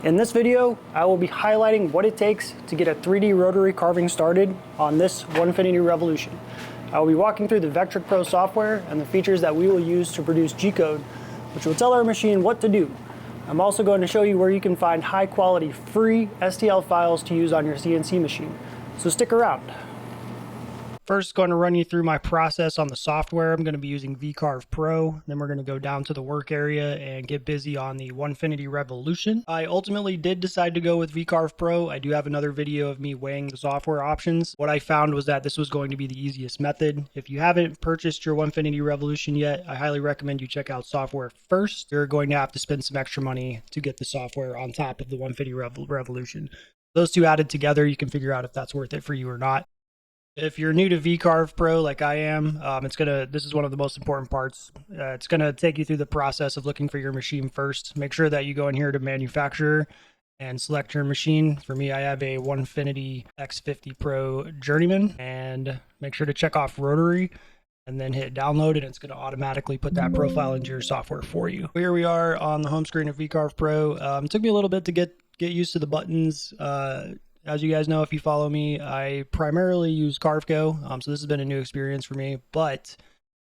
In this video, I will be highlighting what it takes to get a 3D rotary carving started on this Onefinity Revolution. I will be walking through the Vectric Pro software and the features that we will use to produce G-code, which will tell our machine what to do. I'm also going to show you where you can find high-quality free STL files to use on your CNC machine. So stick around. First, going to run you through my process on the software. I'm going to be using V-Carve Pro. Then we're going to go down to the work area and get busy on the Onefinity Revolution. I ultimately did decide to go with V-Carve Pro. I do have another video of me weighing the software options. What I found was that this was going to be the easiest method. If you haven't purchased your Onefinity Revolution yet, I highly recommend you check out software first. You're going to have to spend some extra money to get the software on top of the Onefinity Revolution. Those two added together, you can figure out if that's worth it for you or not. If you're new to V-Carve Pro like I am, this is one of the most important parts. It's gonna take you through the process of looking for your machine first. Make sure that you go in here to manufacturer and select your machine. For me, I have a Onefinity X50 Pro Journeyman, and make sure to check off Rotary and then hit download, and it's going to automatically put that profile into your software for you. Here we are on the home screen of V-Carve Pro. It took me a little bit to get used to the buttons. As you guys know, if you follow me, I primarily use CarveCo, so this has been a new experience for me, but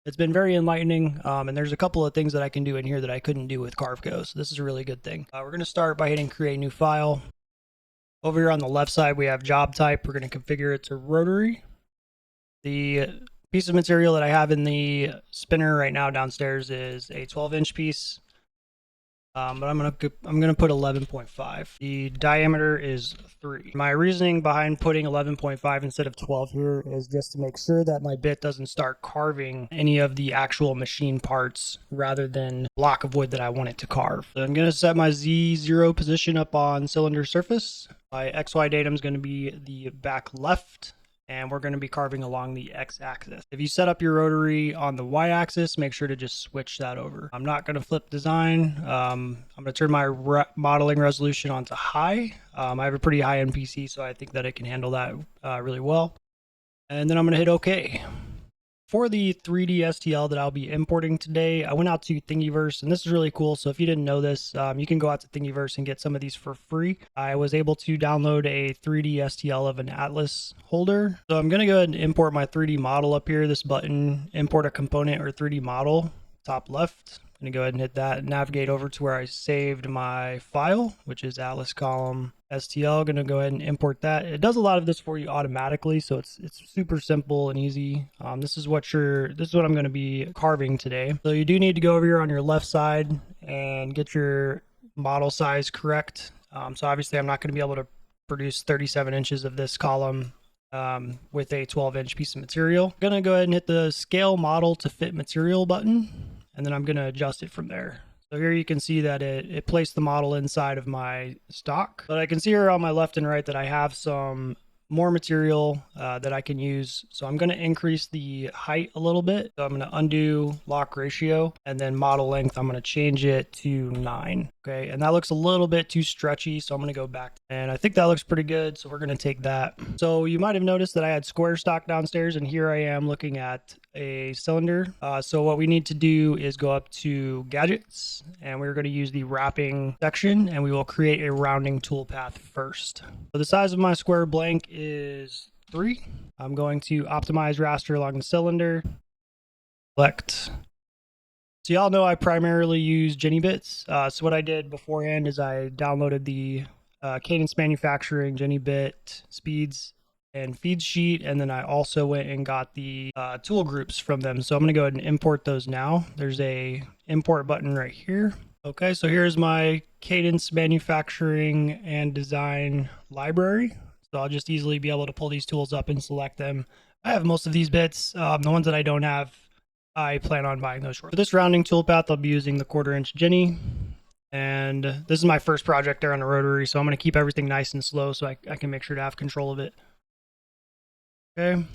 it's been very enlightening, and there's a couple of things that I can do in here that I couldn't do with CarveCo, so this is a really good thing. We're going to start by hitting Create New File. Over here on the left side, we have Job Type. We're going to configure it to Rotary. The piece of material that I have in the spinner right now downstairs is a 12-inch piece. But I'm gonna put 11.5. The diameter is 3. My reasoning behind putting 11.5 instead of 12 here is just to make sure that my bit doesn't start carving any of the actual machine parts rather than block of wood that I want it to carve. So I'm gonna set my Z0 position up on cylinder surface. My XY datum is gonna be the back left, and we're going to be carving along the x-axis. If you set up your rotary on the y-axis, make sure to just switch that over. I'm not going to flip design. I'm going to turn my modeling resolution onto high. I have a pretty high-end PC, so I think that it can handle that really well. And then I'm going to hit OK. For the 3D STL that I'll be importing today, I went out to Thingiverse, and this is really cool. So if you didn't know this, you can go out to Thingiverse and get some of these for free. I was able to download a 3D STL of an Atlas holder. So I'm going to go ahead and import my 3D model up here. This button, import a component or 3D model, top left. I'm going to go ahead and hit that, navigate over to where I saved my file, which is Atlas column STL. Going to go ahead and import that. It does a lot of this for you automatically, so it's super simple and easy. This is what I'm going to be carving today. So you do need to go over here on your left side and get your model size correct. So obviously I'm not going to be able to produce 37 inches of this column with a 12-inch piece of material. I'm going to go ahead and hit the scale model to fit material button, and then I'm going to adjust it from there. So here you can see that it placed the model inside of my stock, but I can see here on my left and right that I have some more material that I can use. So I'm going to increase the height a little bit. So I'm going to undo lock ratio, and then model length, I'm going to change it to 9. Okay, and that looks a little bit too stretchy, so I'm going to go back, and I think that looks pretty good, so we're going to take that. So you might have noticed that I had square stock downstairs, and here I am looking at a cylinder. So what we need to do is go up to gadgets, and we're going to use the wrapping section, and we will create a rounding toolpath first. So the size of my square blank is 3. I'm going to optimize raster along the cylinder, select. So y'all know I primarily use Jenny bits. So what I did beforehand is I downloaded the Cadence Manufacturing Jenny bit speeds and feed sheet, and then I also went and got the tool groups from them. So I'm going to go ahead and import those now. There's a import button right here. Okay, so here's my Cadence Manufacturing and Design library. So I'll just easily be able to pull these tools up and select them. I have most of these bits. The ones that I don't have, I plan on buying those shortly. For this rounding toolpath, I'll be using the 1/4-inch Jenny. And this is my first project there on the rotary, so I'm going to keep everything nice and slow so I can make sure to have control of it. Okay,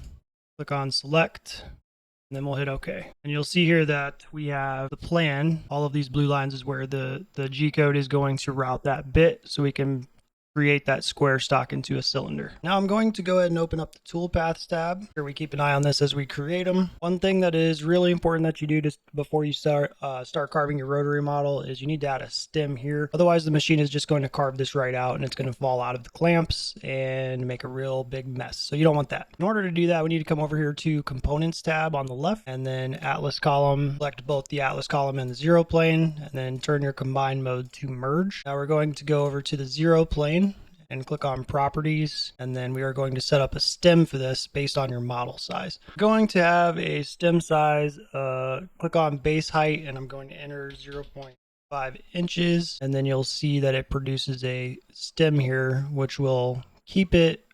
click on select, and then we'll hit OK. And you'll see here that we have the plan. All of these blue lines is where the G code is going to route that bit, so we can create that square stock into a cylinder. Now I'm going to go ahead and open up the Toolpaths tab. Here we keep an eye on this as we create them. One thing that is really important that you do just before you start carving your rotary model is you need to add a stem here. Otherwise the machine is just going to carve this right out and it's going to fall out of the clamps and make a real big mess. So you don't want that. In order to do that, we need to come over here to Components tab on the left and then Atlas column. Select both the Atlas column and the zero plane and then turn your combine mode to merge. Now we're going to go over to the zero plane and click on properties, and then we are going to set up a stem for this based on your model size. We're going to have a stem size, click on base height, and I'm going to enter 0.5 inches, and then you'll see that it produces a stem here, which will keep it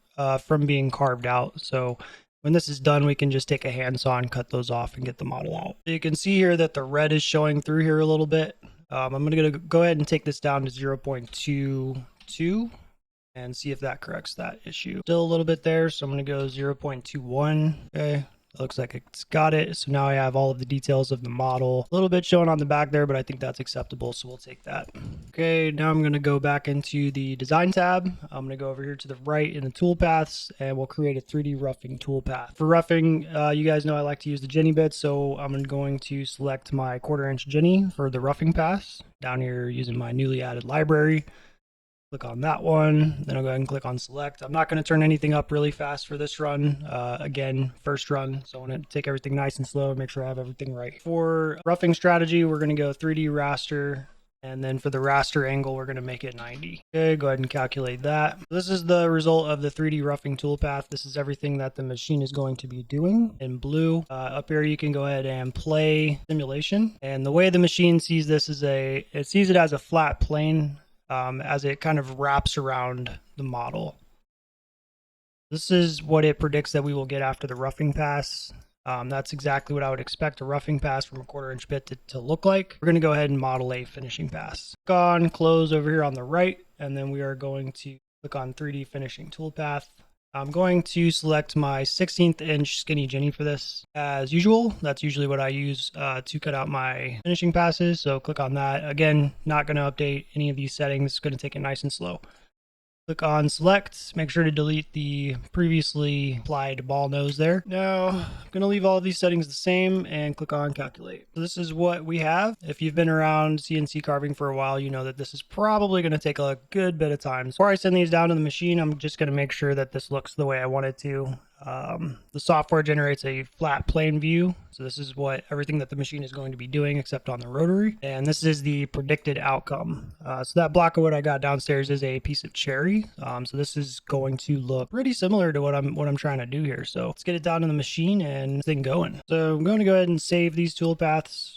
from being carved out. So when this is done, we can just take a handsaw and cut those off and get the model out. So you can see here that the red is showing through here a little bit. I'm going to go ahead and take this down to 0.22 and see if that corrects that issue. Still a little bit there, so I'm going to go 0.21. Okay, looks like it's got it. So now I have all of the details of the model. A little bit showing on the back there, but I think that's acceptable, so we'll take that. Okay, now I'm going to go back into the design tab. I'm going to go over here to the right in the toolpaths, and we'll create a 3D roughing toolpath. For roughing, you guys know I like to use the Jenny bit, so I'm going to select my 1/4 inch Jenny for the roughing pass. Down here using my newly added library. Click on that one, then I'll go ahead and click on select. I'm not going to turn anything up really fast for this run. Again, first run, so I want to take everything nice and slow and make sure I have everything right. For roughing strategy, we're going to go 3D raster, and then for the raster angle, we're going to make it 90. Okay, go ahead and calculate that. This is the result of the 3D roughing toolpath. This is everything that the machine is going to be doing in blue. Up here, you can go ahead and play simulation. And the way the machine sees this is it sees it as a flat plane, as it kind of wraps around the model. This is what it predicts that we will get after the roughing pass. That's exactly what I would expect a roughing pass from a 1/4 inch bit to look like. We're going to go ahead and model a finishing pass. Click on close over here on the right, and then we are going to click on 3D finishing toolpath. I'm going to select my 16th inch skinny Jenny for this. As usual, that's usually what I use to cut out my finishing passes. So click on that. Again, not going to update any of these settings. It's going to take it nice and slow. Click on select, make sure to delete the previously applied ball nose there. Now, I'm going to leave all of these settings the same and click on calculate. So this is what we have. If you've been around CNC carving for a while, you know that this is probably going to take a good bit of time. Before I send these down to the machine, I'm just going to make sure that this looks the way I want it to. The software generates a flat plane view. So this is what everything that the machine is going to be doing except on the rotary. And this is the predicted outcome. So that block of wood I got downstairs is a piece of cherry. So this is going to look pretty similar to what I'm trying to do here. So let's get it down to the machine and thing going. So I'm going to go ahead and save these toolpaths.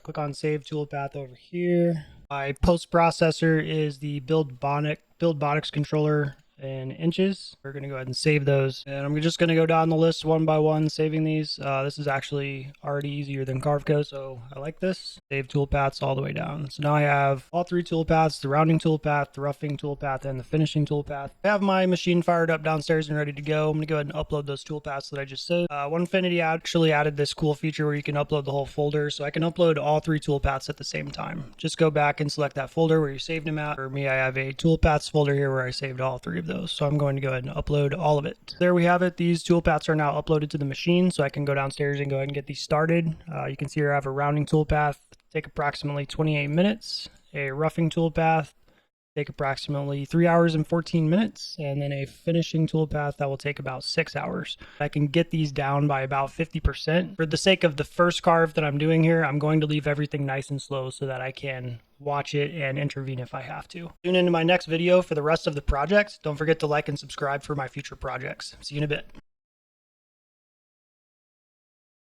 Click on save toolpath over here. My post processor is the BuildBonics controller in inches. We're going to go ahead and save those, and I'm just going to go down the list one by one saving these. This is actually already easier than Carveco, so I like this. Save toolpaths all the way down. So now I have all three toolpaths: the rounding toolpath, the roughing toolpath, and the finishing toolpath. I have my machine fired up downstairs and ready to go. I'm going to go ahead and upload those toolpaths that I just saved. Onefinity actually added this cool feature where you can upload the whole folder, so I can upload all three toolpaths at the same time. Just go back and select that folder where you saved them at. For me, I have a toolpaths folder here where I saved all three of those. So I'm going to go ahead and upload all of it. There we have it. These toolpaths are now uploaded to the machine, so I can go downstairs and go ahead and get these started. You can see here I have a rounding toolpath, take approximately 28 minutes, a roughing toolpath, take approximately 3 hours and 14 minutes, and then a finishing toolpath that will take about 6 hours. I can get these down by about 50%. For the sake of the first carve that I'm doing here, I'm going to leave everything nice and slow so that I can watch it and intervene if I have to. Tune into my next video for the rest of the project. Don't forget to like and subscribe for my future projects. See you in a bit.